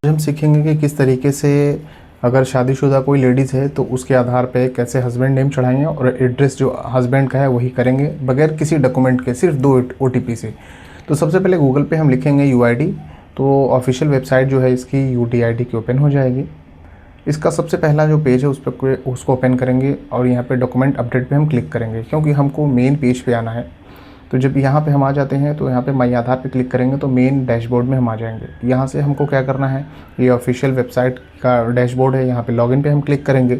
हम सीखेंगे कि किस तरीके से अगर शादीशुदा कोई लेडीज़ है तो उसके आधार पे कैसे हस्बैंड नेम चढ़ाएंगे और एड्रेस जो हस्बैंड का है वही करेंगे बगैर किसी डॉक्यूमेंट के, सिर्फ 2 OTP से। तो सबसे पहले गूगल पे हम लिखेंगे UID, तो ऑफिशियल वेबसाइट जो है इसकी UDID की ओपन हो जाएगी। इसका सबसे पहला जो पेज है उस पर उसको ओपन करेंगे और यहाँ पे डॉक्यूमेंट अपडेट पे हम क्लिक करेंगे, क्योंकि हमको मेन पेज पे आना है। तो जब यहाँ पे हम आ जाते हैं तो यहाँ पे माई आधार पे क्लिक करेंगे तो मेन डैशबोर्ड में हम आ जाएंगे। यहाँ से हमको क्या करना है, ये ऑफिशियल वेबसाइट का डैशबोर्ड है, यहाँ पे लॉगिन पे हम क्लिक करेंगे।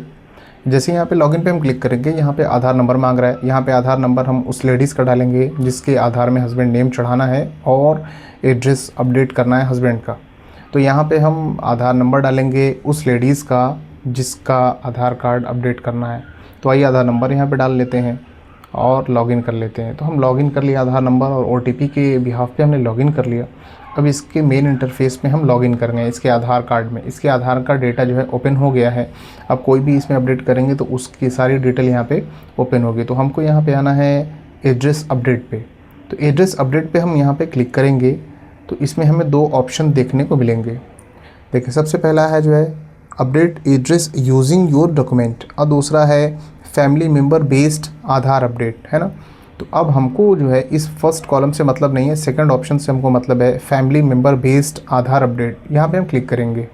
जैसे यहाँ पे लॉगिन पे हम क्लिक करेंगे, यहाँ पे आधार नंबर मांग रहा है। यहाँ पे आधार नंबर हम उस लेडीज़ का डालेंगे जिसके आधार में हस्बैंड नेम चढ़ाना है और एड्रेस अपडेट करना है हस्बैंड का। तो यहाँ पे हम आधार नंबर डालेंगे उस लेडीज़ का जिसका आधार कार्ड अपडेट करना है। तो आइए आधार नंबर यहाँ पे डाल लेते हैं और लॉगिन कर लेते हैं। तो हम लॉगिन कर लिया आधार नंबर और OTP के बिहाफ पे हमने लॉगिन कर लिया। अब इसके मेन इंटरफेस में हम लॉगिन करेंगे इसके आधार कार्ड में। इसके आधार का डेटा जो है ओपन हो गया है। अब कोई भी इसमें अपडेट करेंगे तो उसकी सारी डिटेल यहाँ पे ओपन होगी। तो हमको यहाँ पे आना है एड्रेस अपडेट पे। तो एड्रेस अपडेट पे हम यहाँ पे क्लिक करेंगे तो इसमें हमें 2 ऑप्शन देखने को मिलेंगे। देखिए, सबसे पहला है जो है update address using your document और दूसरा है फैमिली मेम्बर बेस्ड आधार अपडेट, है ना। तो अब हमको जो है इस फर्स्ट कॉलम से मतलब नहीं है, सेकंड ऑप्शन से हमको मतलब है फैमिली मेम्बर बेस्ड आधार अपडेट। यहाँ पे हम क्लिक करेंगे।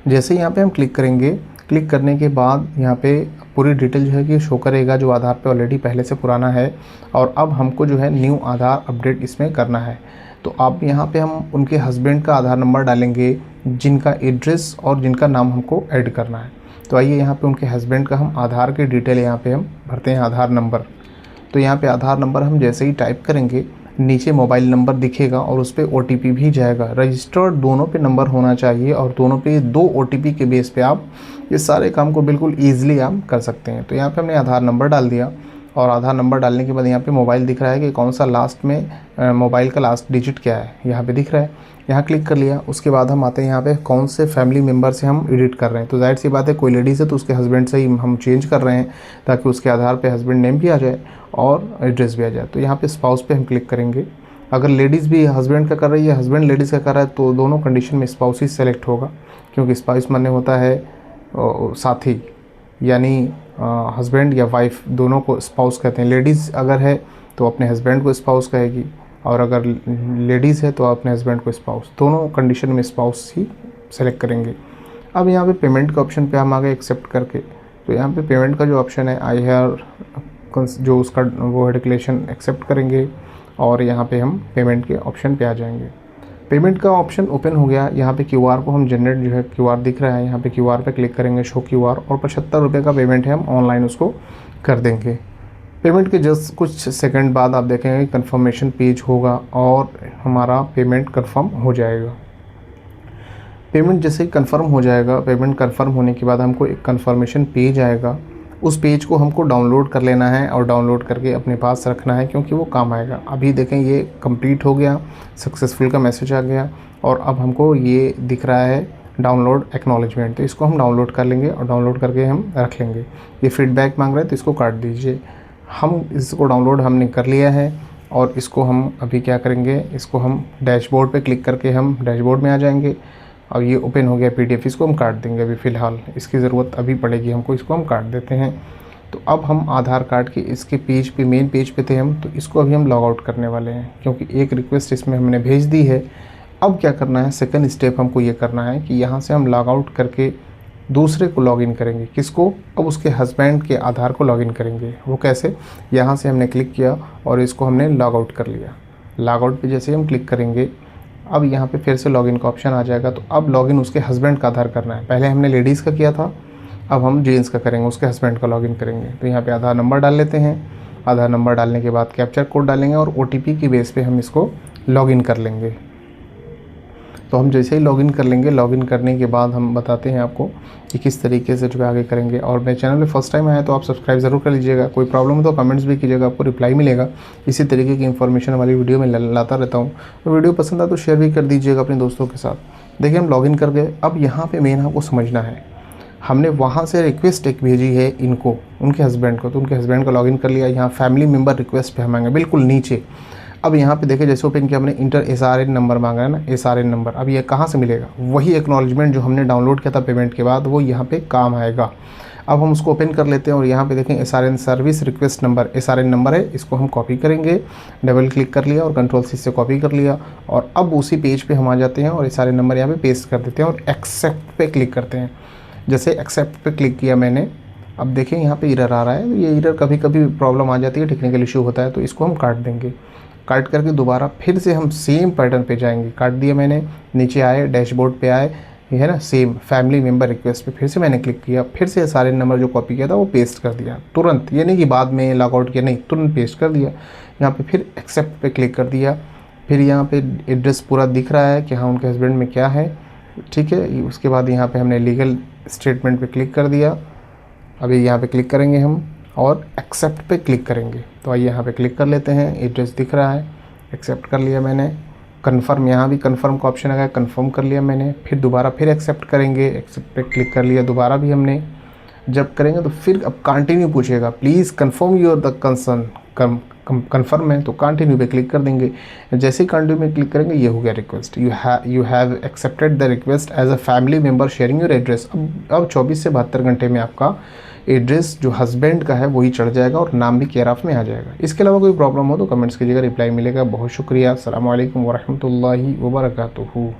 जैसे यहाँ पे हम क्लिक करेंगे, क्लिक करने के बाद यहाँ पे पूरी डिटेल जो है कि शो करेगा जो आधार पे ऑलरेडी पहले से पुराना है। और अब हमको जो है न्यू आधार अपडेट इसमें करना है। तो अब यहाँ पे हम उनके हस्बैंड का आधार नंबर डालेंगे जिनका एड्रेस और जिनका नाम हमको ऐड करना है। तो आइए यहाँ पे उनके हस्बैंड का हम आधार की डिटेल यहाँ पे हम भरते हैं, आधार नंबर। तो यहाँ पे आधार नंबर हम जैसे ही टाइप करेंगे नीचे मोबाइल नंबर दिखेगा और उस पर OTP भी जाएगा। रजिस्टर्ड दोनों पे नंबर होना चाहिए और दोनों पे 2 OTP के बेस पे आप ये सारे काम को बिल्कुल ईजिली आप कर सकते हैं। तो यहाँ पे हमने आधार नंबर डाल दिया और आधार नंबर डालने के बाद यहाँ पे मोबाइल दिख रहा है कि कौन सा लास्ट में मोबाइल का लास्ट डिजिट क्या है, यहाँ पे दिख रहा है। यहाँ क्लिक कर लिया। उसके बाद हम आते हैं यहाँ पे कौन से फैमिली मेम्बर से हम एडिट कर रहे हैं। तो जाहिर सी बात है कोई लेडीज़ है तो उसके हस्बैंड से ही हम चेंज कर रहे हैं ताकि उसके आधार पे हस्बैंड नेम भी आ जाए और एड्रेस भी आ जाए। तो यहाँ पे स्पाउस पे हम क्लिक करेंगे। अगर लेडीज़ भी हस्बैंड का कर रही है, हस्बैंड लेडीज़ का कर रहा है, तो दोनों कंडीशन में स्पाउस ही सेलेक्ट होगा, क्योंकि स्पाउस माने होता है साथी, यानी हस्बैंड या वाइफ दोनों को स्पाउस कहते हैं। लेडीज़ अगर है तो अपने हस्बैंड को स्पाउस कहेगी और अगर लेडीज़ है तो अपने हस्बैंड को स्पाउस, दोनों कंडीशन में स्पाउस ही सेलेक्ट करेंगे। अब यहाँ पे पेमेंट के ऑप्शन पे हम आ गए एक्सेप्ट करके। तो यहाँ पे पेमेंट का जो ऑप्शन है आई हेयर जो उसका वो है डिक्लेरेशन एक्सेप्ट करेंगे और यहाँ पे हम पेमेंट के ऑप्शन पे आ जाएंगे। पेमेंट का ऑप्शन ओपन हो गया। यहाँ पे QR को हम जनरेट जो है QR दिख रहा है, यहाँ पे QR पे क्लिक करेंगे, शो QR, और 75 रुपये का पेमेंट है, हम ऑनलाइन उसको कर देंगे। पेमेंट के जस्ट कुछ सेकंड बाद आप देखेंगे कंफर्मेशन पेज होगा और हमारा पेमेंट कंफर्म हो जाएगा। पेमेंट जैसे ही कंफर्म हो जाएगा, पेमेंट कंफर्म होने के बाद हमको एक कंफर्मेशन पेज आएगा। उस पेज को हमको डाउनलोड कर लेना है और डाउनलोड करके अपने पास रखना है, क्योंकि वो काम आएगा। अभी देखें ये कंप्लीट हो गया, सक्सेसफुल का मैसेज आ गया और अब हमको ये दिख रहा है डाउनलोड एक्नॉलेजमेंट। तो इसको हम डाउनलोड कर लेंगे और डाउनलोड करके हम रख लेंगे। ये फीडबैक मांग रहा है तो इसको काट दीजिए। हम इसको डाउनलोड हमने कर लिया है और इसको हम अभी क्या करेंगे, इसको हम डैशबोर्ड पे क्लिक करके हम डैशबोर्ड में आ जाएंगे। और ये ओपन हो गया PDF, इसको हम काट देंगे अभी फ़िलहाल, इसकी ज़रूरत अभी पड़ेगी हमको, इसको हम काट देते हैं। तो अब हम आधार कार्ड के इसके पेज पे, मेन पेज पे थे हम, तो इसको अभी हम लॉग आउट करने वाले हैं, क्योंकि एक रिक्वेस्ट इसमें हमने भेज दी है। अब क्या करना है, सेकंड स्टेप हमको ये करना है कि यहाँ से हम लॉग आउट करके दूसरे को लॉगिन करेंगे। किसको? अब उसके हस्बैंड के आधार को लॉगिन करेंगे। वो कैसे? यहाँ से हमने क्लिक किया और इसको हमने लॉग आउट कर लिया। लॉग आउट पे जैसे हम क्लिक करेंगे, अब यहाँ पे फिर से लॉगिन का ऑप्शन आ जाएगा। तो अब लॉगिन उसके हस्बैंड का आधार करना है। पहले हमने लेडीज़ का किया था, अब हम जेंट्स का करेंगे, उसके हस्बैंड का लॉगिन करेंगे। तो यहाँ पे आधार नंबर डाल लेते हैं। आधार नंबर डालने के बाद कैप्चर कोड डालेंगे और OTP की बेस पे हम इसको लॉगिन कर लेंगे। तो हम जैसे ही लॉगिन कर लेंगे, लॉगिन करने के बाद हम बताते हैं आपको कि किस तरीके से जो है आगे करेंगे। और मेरे चैनल में फर्स्ट टाइम आया तो आप सब्सक्राइब ज़रूर कर लीजिएगा। कोई प्रॉब्लम हो तो कमेंट्स भी कीजिएगा, आपको रिप्लाई मिलेगा। इसी तरीके की इन्फॉर्मेशन वाली वीडियो में लाता रहता हूँ। तो वीडियो पसंद आए तो शेयर भी कर दीजिएगा अपने दोस्तों के साथ। देखिए हम लॉगिन कर गए। अब यहाँ पर मेन आपको समझना है, हमने वहाँ से रिक्वेस्ट एक भेजी है इनको, उनके हस्बैंड को, तो उनके हस्बैंड को लॉगिन कर लिया। यहाँ फैमिली मेम्बर रिक्वेस्ट पे हम आएंगे बिल्कुल नीचे। अब यहाँ पे देखिए जैसे ओपन किया हमने, इंटर SRN नंबर मांगा है ना, SRN नंबर। अब ये कहाँ से मिलेगा? वही एक्नॉलेजमेंट जो हमने डाउनलोड किया था पेमेंट के बाद, वो यहाँ पे काम आएगा। अब हम उसको ओपन कर लेते हैं और यहाँ पे देखें SRN service request number, SRN number है, इसको हम कॉपी करेंगे। डबल क्लिक कर लिया और Ctrl+C से कॉपी कर लिया, और अब उसी पेज पे हम आ जाते हैं और SRN नंबर यहाँ पे पेस्ट कर देते हैं और एक्सेप्ट पे क्लिक करते हैं। जैसे एक्सेप्ट पे क्लिक किया मैंने, अब देखें यहाँ पे एरर आ रहा है। ये एरर कभी कभी प्रॉब्लम आ जाती है, टेक्निकल इशू होता है, तो इसको हम काट देंगे। काट करके दोबारा फिर से हम सेम पैटर्न पे जाएंगे। काट दिया मैंने, नीचे आए, डैशबोर्ड पे आए, ये है ना सेम फैमिली मेम्बर रिक्वेस्ट पे फिर से मैंने क्लिक किया, फिर से सारे नंबर जो कॉपी किया था वो पेस्ट कर दिया तुरंत। ये नहीं कि बाद में लॉगआउट किया, नहीं, तुरंत पेस्ट कर दिया। यहाँ पे फिर एक्सेप्ट पे क्लिक कर दिया। फिर यहाँ पे एड्रेस पूरा दिख रहा है कि हाँ उनके हस्बैंड में क्या है, ठीक है। उसके बाद यहाँ पे हमने लीगल स्टेटमेंट पे क्लिक कर दिया। अभी यहाँ पे क्लिक करेंगे हम और एक्सेप्ट पे क्लिक करेंगे। तो आइए यहाँ पे क्लिक कर लेते हैं, एड्रेस दिख रहा है, एक्सेप्ट कर लिया मैंने। कन्फर्म, यहाँ भी कन्फर्म का ऑप्शन आ गया, कन्फर्म कर लिया मैंने। फिर दोबारा फिर एक्सेप्ट करेंगे, एक्सेप्ट पे क्लिक कर लिया दोबारा भी हमने। जब करेंगे तो फिर अब कंटिन्यू पूछेगा, please confirm your the concern, confirm है तो कंटिन्यू पे क्लिक कर देंगे। जैसे ही कंटिन्यू में क्लिक करेंगे, ये हो गया request, you have accepted the request as a family member sharing your address. अब 24 से 72 घंटे में आपका एड्रेस जो हस्बैंड का है वही चढ़ जाएगा और नाम भी केयर ऑफ में आ जाएगा। इसके अलावा कोई प्रॉब्लम हो तो कमेंट्स कीजिएगा, रिप्लाई मिलेगा। बहुत शुक्रिया। अस्सलाम वालेकुम वरहमतुल्लाहि वबरकातुहू।